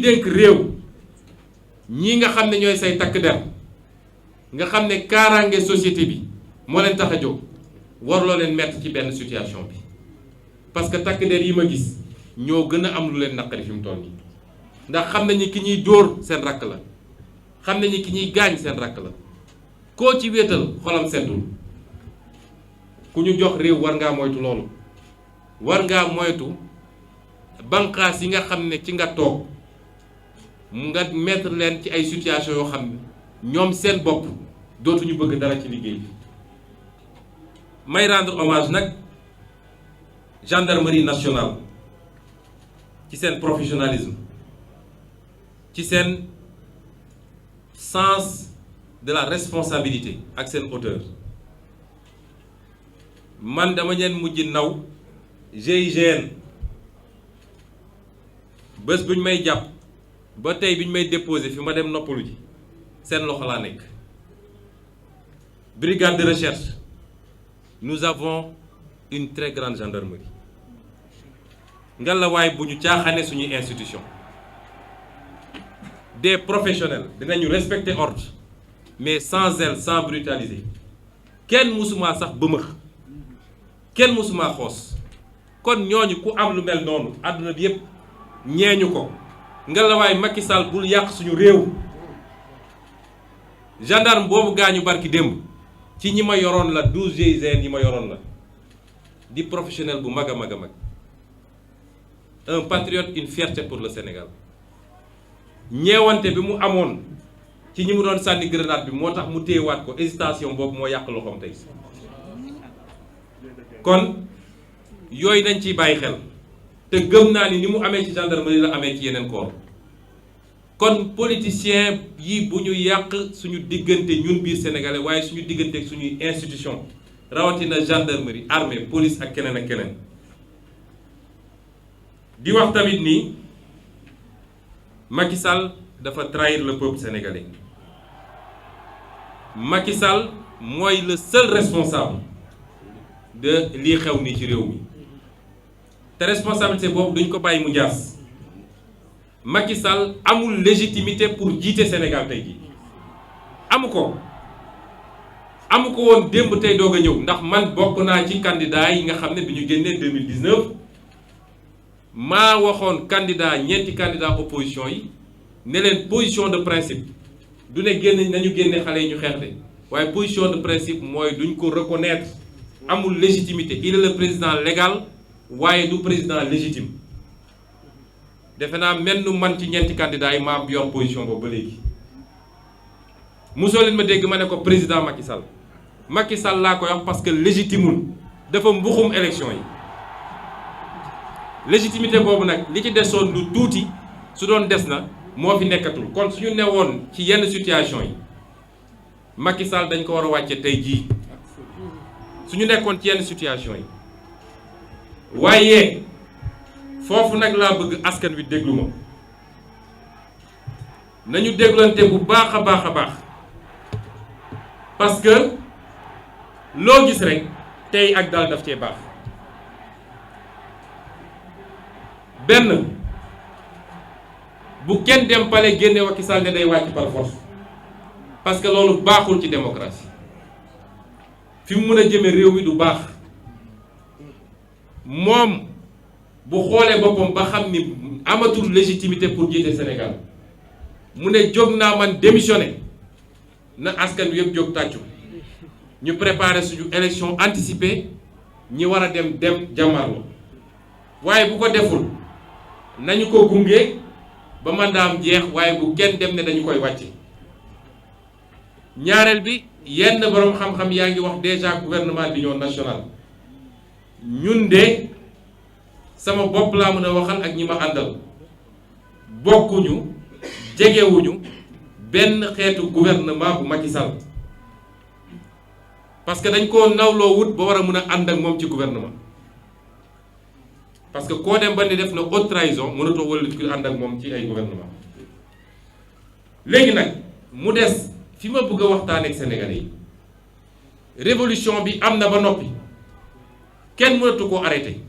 dénk réew ñii nga xam ne ñooy say takk der nga xam ne kaaraange société bi moo leen tax a jóg warloo leen mettre ci benn situation bi parce que takk der yi ma gis ñoo gën a am lu leen naqari fi mu toll nii ndax xam nañu ki ñuy dóor seen rakk la xam nañu ki ñuy gaañ seen rakk la koo ci wéetal xolam seddul ku ñu jox réew war ngaa moytu loolu war ngaa moytu banqaas yi nga xam ne ci nga toog nga mettre leen ci ay situation yoo xam ne ñoom seen bopp dootuñu bëgg dara ci liggéey bi. may rendre hommage nag gendarmerie nationale ci seen professionnalisme ci seen sens de la responsabilité ak seen hauteur. man dama leen mujj naw GIGN bés bu ñu may jàpp ba tey bi ñu may déposé fi ma dem noppalu ji seen loxo laa nekk. brigade de recherche nous avons une très grande gendarmerie ngalawaay bu ñu caaxaane suñuy institution des professionnels dinañu respecter ordre mais sans zèle sans brutaliser kenn mësuma sax bëmëx kenn mësuma xoos kon ñooñu ku am lu mel noonu àdduna bi yépp ñeeñu ko ngalawaay Macky Sall bul yàq suñu réew. gendarme boobu gaañu barki démb ci ñi ma yoroon la 12 GIGN yi ma yoroon la di professionnel bu mag a mag a mag un patriote, une fierté pour le Sénégal ñeewante bi mu amoon ci ñi mu doon sànni grenade bi moo tax mu téyewaat ko hésitation boobu moo yàq loxoom tey. kon yooyu dañ ciy bàyyi xel te gëm naa ni mu amee ci gendarmerie la amee ci yeneen corps. kon politicien yi bu ñu yàq suñu diggante ñun biir sénégalais waaye suñu diggante ak suñuy institution rawatina gendarmerie armée police ak keneen ak keneen. di wax tamit ni Macky Sall dafa trahir le peuple sénégalais. Macky Sall mooy le seul responsable de lii xew nii ci réew mi te responsabilité boobu duñ ko bàyyi mu jaas. Macky Sall amul légitimité pour jiite Sénégal tey jii amu ko woon démb tey doog a ñëw ndax man bokk naa ci candidat yi nga xam ne bi ñu génnee 2019 maa waxoon candidat ñeenti candidat opposition yi ne leen position de principe du ne génn nañu génne xale yi ñu xeex de waaye position de principe mooy duñ ko reconnaître amul légitimité il est le président légal waaye du président légitime. defe naa mel nu man ci ñeenti candidats yi maa yor position boobu ba léegi mosoo leen ma dégg ma ne ko président Macky Sall laa koy wax parce que légitimul dafa mbuxum élection yi. légitimité boobu nag li ci desoon lu tuuti su doon des na moo fi nekkatul kon suñu newoon ci yenn situation yi Macky Sall dañ ko war a wàcce tey jii suñu nekkoon ci yenn situation yi waaye. foofu nag laa bëgg askan wi déglu ma nañu déglante bu baax a baax a baax parce que loo gis rek tey ak daal daf cee baax. benn bu kenn dem pale génne Macky Sall ne day wàcc par force parce que loolu baaxul ci démocratie fi mu mën a jëme réew mi du baax moom. bu xoolee boppam ba xam ni amatul légitimité pour jiite Sénégal mu ne jóg naa man démissionné na askan wi yëpp jóg tàccu ñu préparer suñu élection anticipée ñi war a dem jàmmarloo waaye bu ko deful nañu ko gunge ba mandaam jeex waaye bu kenn dem ne dañu koy wàcce. ñaareel bi yenn boroom xam-xam yaa ngi wax déjà gouvernement d'union nationale ñun de. sama bopp laa mën a waxal ak ñi ma àndal bokkuñu jegewuñu benn xeetu gouvernement bu Macky Sall parce que dañ koo nawloo wut ba war a mën a ànd ak moom ci gouvernement parce que koo dem ba ni def na haute trahison mënatoo wëllit ku ànd ak moom ci ay gouvernement. léegi nag mu des fi ma bëgg a waxtaan ak Sénégalais yi révolution bi am na ba noppi kenn mënatu koo arrêté.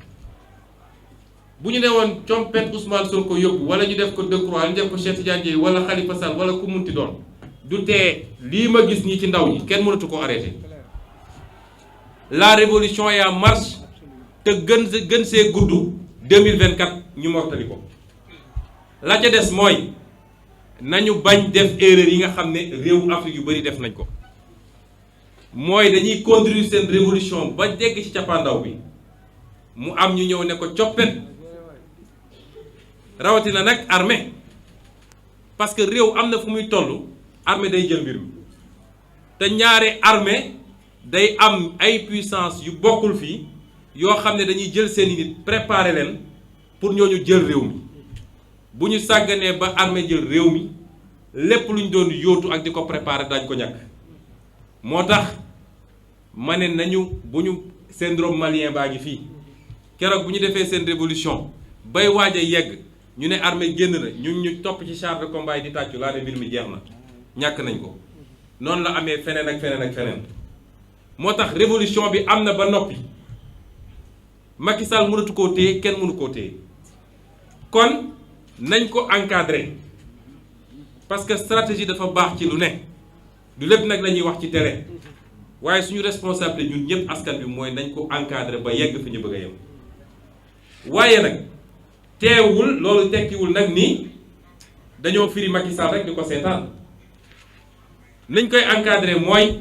bu ñu ne woon compet Ousmane Sonko yóbbu wala ñu def ko Decroix ñu def ko Cheikh Tidiane Dièye wala Khalifa Sall wala ku munti doon du tee lii ma gis ñi ci ndaw ñi kenn mënatu ko arrêté. La révolution est en marche te gën see gudd 2024 ñu mottali ko. La ca des mooy nañu bañ def erreur yi nga xam ne réewu Afrique yu bari def nañ ko mooy dañuy conduire seen révolution ba dégg ci cappaandaw bi mu am ñu ñëw ne ko coppet rawatina nag armée parce que réew am na fu muy toll armée day jël mbir mi te ñaare armée day am ay puissance yu bokkul fii yoo xam ne dañuy jël seeni nit préparer leen pour ñooñu jël réew mi bu ñu sàgganee ba armée jël réew mi lépp lu ñu doon yóotu ak di ko préparer dañ ko ñàkk moo tax ma ne nañu bu ñu syndrome malien baa ngi fii keroog bu ñu defee seen révolution bay waaj a yegg ñu ne armée génn na ñun ñu topp ci char de combat yi di tàccu laa ne mbir mi jeex na ñàkk nañ ko noonu la amee feneen ak feneen ak feneen moo tax révolution bi am na ba noppi Macky Sall mënatu koo téye kenn mënu koo téye kon nañ ko encadrer parce que stratégie dafa baax ci lu ne du lépp nag la ñuy wax ci télé waaye suñu responsabilité ñun ñëpp askan bi mooy nañ ko encadrer ba yegg fi ñu bëgg a yem waaye nag teewul loolu tekkiwul nag ni dañoo firi Macky Sall rek di ko seetaan nañ koy encadrer mooy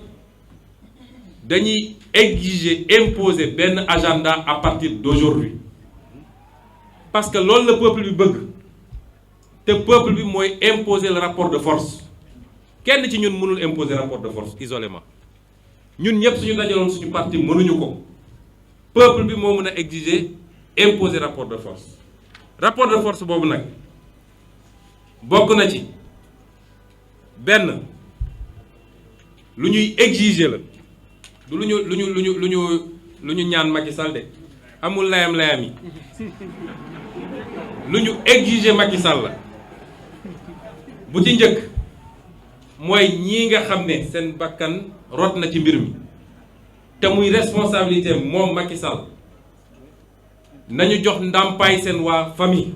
dañuy exiger imposer benn agenda à partir d'aujourd'hui parce que loolu la peuple bi bëgg te peuple bi mooy imposer le rapport de force kenn ci ñun mënul imposer rapport de force isolément ñun ñëpp suñu dajaloon suñu parti mënuñu ko peuple bi moo mën a exiger imposer rapport de force boobu nag bokk na ci benn lu ñuy exiger la du lu ñu ñaan Macky Sall de amul layam yi lu ñu exiger Macky Sall la bu ci njëkk mooy ñii nga xam ne seen bakkan rot na ci mbir mi te muy responsabilité moom Macky Sall nañu jox ndàmpaay seen waa famille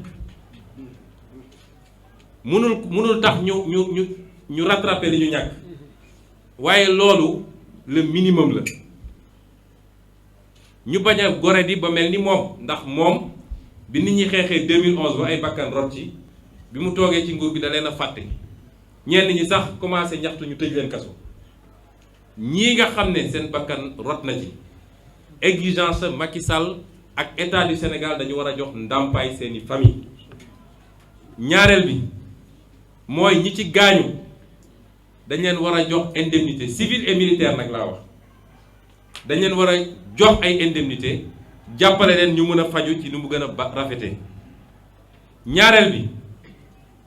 mënul tax ñu rattraper li ñu ñàkk waaye loolu le minimum la ñu bañ a gore di ba mel ni moom ndax moom bi nit ñi xeexee 2011 ba ay bakkan rot ci bi mu toogee ci nguur bi da leen a fàtte ñenn ñi sax commencé ñaxtu ñu tëj leen kaso ñii nga xam ne seen bakkan rot na ci exigence Macky Sall ak état du Sénégal dañu war a jox ndàmpaay seeni famille ñaareel bi mooy ñi ci gaañu dañ leen war a jox indemnité civile et militaire nag laa wax dañ leen war a jox ay indemnité jàppale leen ñu mën a faju ci nu mu gën a rafetee ñaareel bi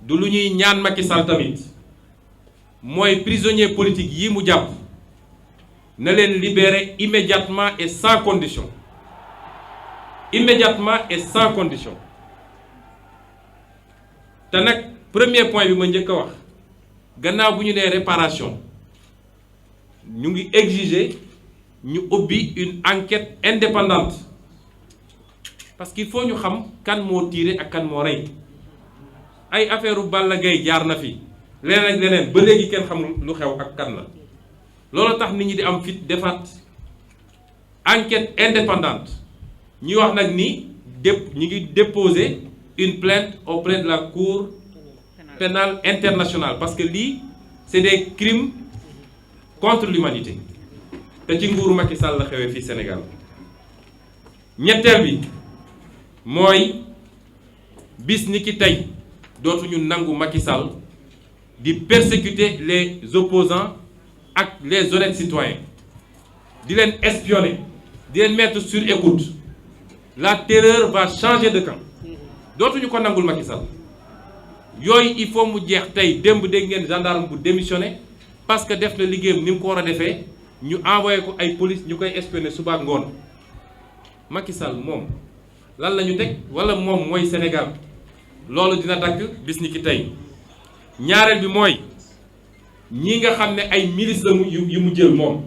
du lu ñuy ñaan Macky Sall tamit mooy prisonnier politique yi mu jàpp na leen libérer immédiatement et sans condition te nag premier point bi ma njëkk a wax gannaaw bu ñu nee réparation ñu ngi exiger ñu ubbi une enquête indépendante parce qu'il faut ñu xam kan moo tiire ak kan moo rey ay affaire u Balla Gaye jaar na fi leneen ak leneen ba léegi kenn xamul lu xew ak kan la loolu tax nit ñi di am fit defaat enquête indépendante ñuy wax nag ni ñu ngi déposer une plainte auprès de la Cour pénale internationale parce que lii c'est des crimes contre l'humanité te ci nguuru Macky Sall la xewee fii Sénégal ñetteel bi mooy bis ni ki tey dootuñu nangu Macky Sall di persécuter les opposants ak les honnêtes citoyens di leen espionner di leen mettre sur écoute la terreur va changer de camp dootuñu ko nangul Macky Sall yooyu il faut mu jeex tey démb dégg ngeen gendarme bu démissionné parce que def na liggéeyam ni mu ko war a defee ñu envoyé ko ay police ñu koy espionner suba ak ngoon Macky Sall moom lan la ñu teg wala moom mooy Sénégal loolu dina dakk bis ni ki tey ñaareel bi mooy ñi nga xam ne ay milices la yu mu jël moom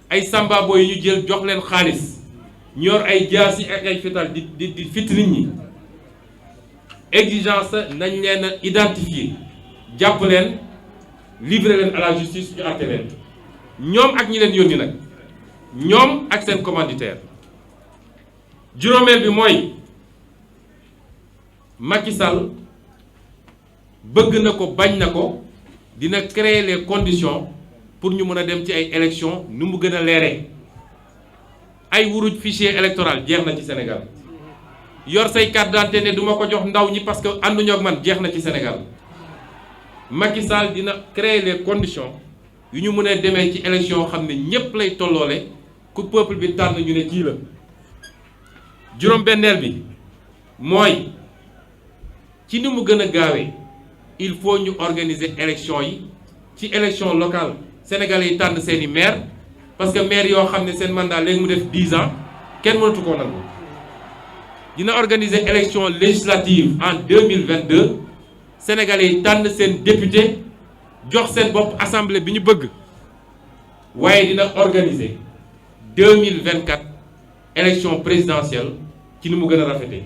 ay sambabo yi ñu jël jox leen xaalis ñu yor ay jaasi ak ay fital di fitt nit ñi exigence nañ leen a identifier jàpp leen livrer leen à la justice ñu àtte leen ñoom ak ñi leen yónni nag ñoom ak seen commanditaire. juróomeel bi mooy Macky Sall bëgg na ko bañ na ko dina créer les conditions pour ñu mën a dem ci ay élections nu mu gën a leeree. ay wuruj fichier électoral jeex na ci Sénégal yor say carte d'identité ne du ma ko jox ndaw ñi parce que ànduñoo ak man jeex na ci Sénégal Macky Sall dina créer les conditions yu ñu mën a demee ci élection xam ne ñépp lay tolloole ku peuple bi tànn ñu ne kii la. juróom-benneel bi mooy ci ni mu gën a gaawee il faut ñu organiser élection yi ci élection locale sénégalais yi tànn seeni maire parce que maire yoo xam ne seen mandat léegi mu def 10 ans kenn mënatu koo nangu. dina organiser élection législative en 2022 sénégalais yi tànn seen député jox seen bopp assemblée bi ñu bëgg waaye dina organiser 2024 élection présidentielle ci ni mu gën a rafetee.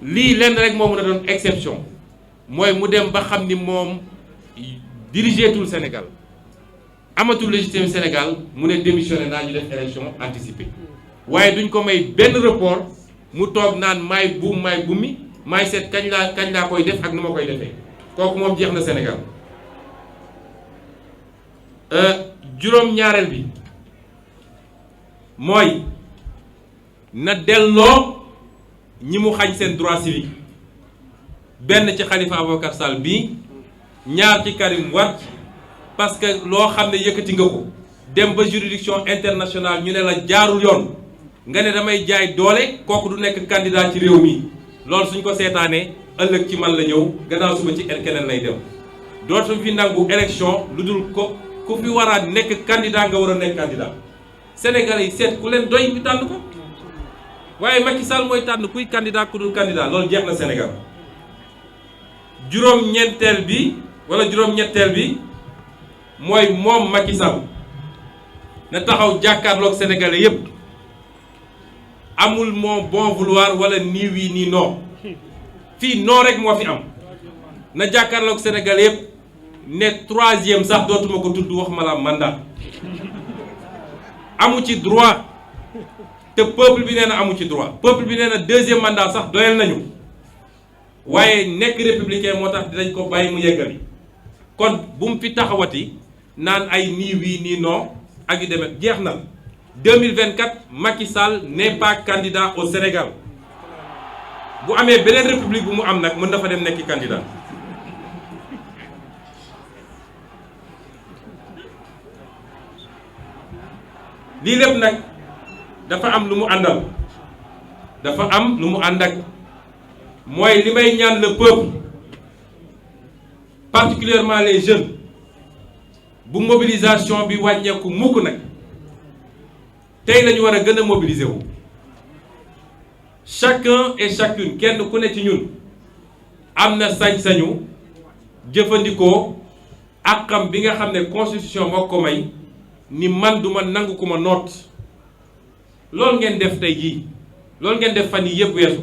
lii lenn rek moo mën a doon exception mooy mu dem ba xam ni moom dirigeetul Sénégal amatul légitime Sénégal mu ne démissionné naa ñu def élection anticipée waaye duñ ko may benn report mu toog naan maay buum maay bummi maay seet kañ laa koy def ak nu ma koy defee kooku moom jeex na Sénégal. juróom-ñaareel bi mooy na delloo ñi mu xañ seen droit civique benn ci Khalifa Ababacar Sall bii ñaar ci Karim Wade parce que loo xam ne yëkkati nga ko dem ba juridiction internationale ñu ne la jaarul yoon nga ne damay jaay doole kooku du nekk candidat ci réew mi loolu suñ ko seetaanee ëllëg ci man la ñëw gannaaw suba ci keneen lay dem dootu fi nangu élection lu dul ko ku fi war a nekk candidat nga war a nekk candidat Sénégalais yi seet ku leen doy ñu tànn ko waaye Macky Sall mooy tànn kuy candidat ku dul candidat loolu jeex na Sénégal. juróom-ñeenteel bi mooy moom Macky Sall na taxaw jàkkaarloog sénégalais yépp amul mon bon vouloir wala ni oui ni non fii non rek moo fi am na jàkkaarloog sénégalais yépp ne troisième sax dootuma ko tudd wax ma la mandat amu ci droit te peuple bi nee na amu ci droit peuple bi nee na deuxième mandat sax doyal nañu waaye nekk républicain moo tax dinañ ko bàyyi mu yeggali kon bu mu fi taxawati naan ay nii oui nii non ak yu demee jeex na 2024 Macky Sall n'est pas candidat au Sénégal bu amee beneen république bu mu am nag mën dafa dem nekki candidat. lii lépp nag dafa am lu mu àndal dafa am lu mu ànd ak mooy li may ñaan le peuple particulièrement les jeunes bu mobilisation bi wàññeeku mukk nag tey lañu war a gën a mobiliser wu chacun et chacune kenn ku ne ci ñun am na sañ-sañu jëfandikoo àqam bi nga xam ne constitution moo ko may ni man duma nangu ku ma noot loolu ngeen def tey jii loolu ngeen def fan yi yëpp weesu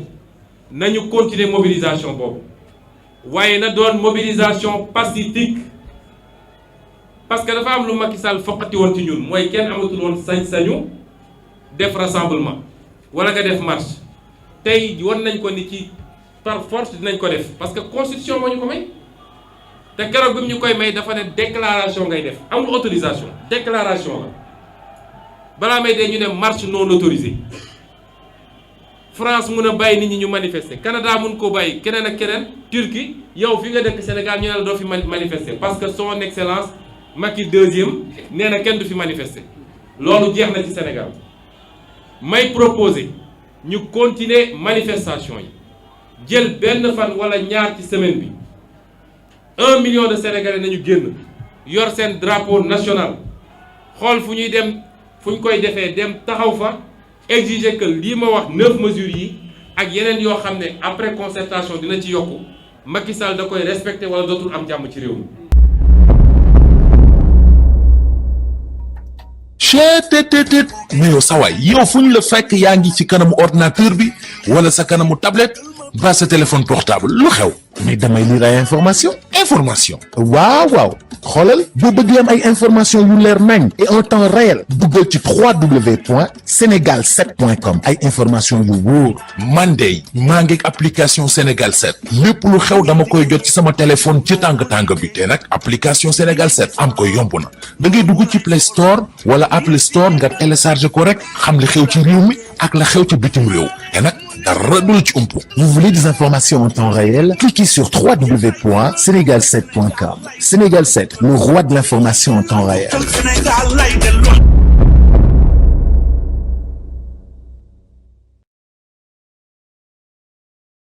nañu continuer mobilisation boobu waaye na doon mobilisation pacifique parce que dafa am lu Macky Sall foqati woon ci ñun mooy kenn amatul woon sañ-sañu def rassemblement wala nga def marche tey war nañ ko ni ci par force dinañ ko def parce que constitution moo ñu ko may te keroog bi mu ñu koy may dafa ne déclaration ngay def amul autorisation déclaration la balaa may dee ñu ne marche non autorisée France mun a bàyyi nit ñi ñu manifester Canada mun koo bàyyi keneen ak keneen Turquie yow fi nga dëkk Sénégal ñu ne la doo fi manifester parce que son excellence Macky deuxième nee na kenn du fi manifester loolu jeex na ci Sénégal may proposer ñu continuer manifestation yi jël benn fan wala ñaar ci semaine bi 1 million de Sénégalais nañu génn yor seen drapeau national xool fu ñuy dem fu ñu koy defee dem taxaw fa exiger que lii ma wax 9 mesures yi ak yeneen yoo xam ne après concertation dina ci yokku Macky Sall da koy respecté wala dootul am jàmm ci réew mi. mais yow sawaay yow fu ñu la fekk yaa ngi ci kanamu ordinateur bi wala sa kanamu tablette ba sa téléphone portable lu xew mais damay lire ay information waaw xoolal boo bëgg am ay information yu leer nañ et en temps réel duggal ci www.senegal7.com ay information yu wóor man de maa ngi application Sénégal 7 lépp lu xew dama koy jot ci sama téléphone ci tàng bi te nag application Sénégal 7 am ko yomb na da ngay dugg ci Play Store wala Apple Store nga télécharger ko rek xam li xew ci réew mi ak la xew ci bitim réew te nag dara du la ci umpu. Vous voulez des informations en temps réel? Cliquez sur www.senegal7.com. Sénégal 7, le roi de l'information en temps réel.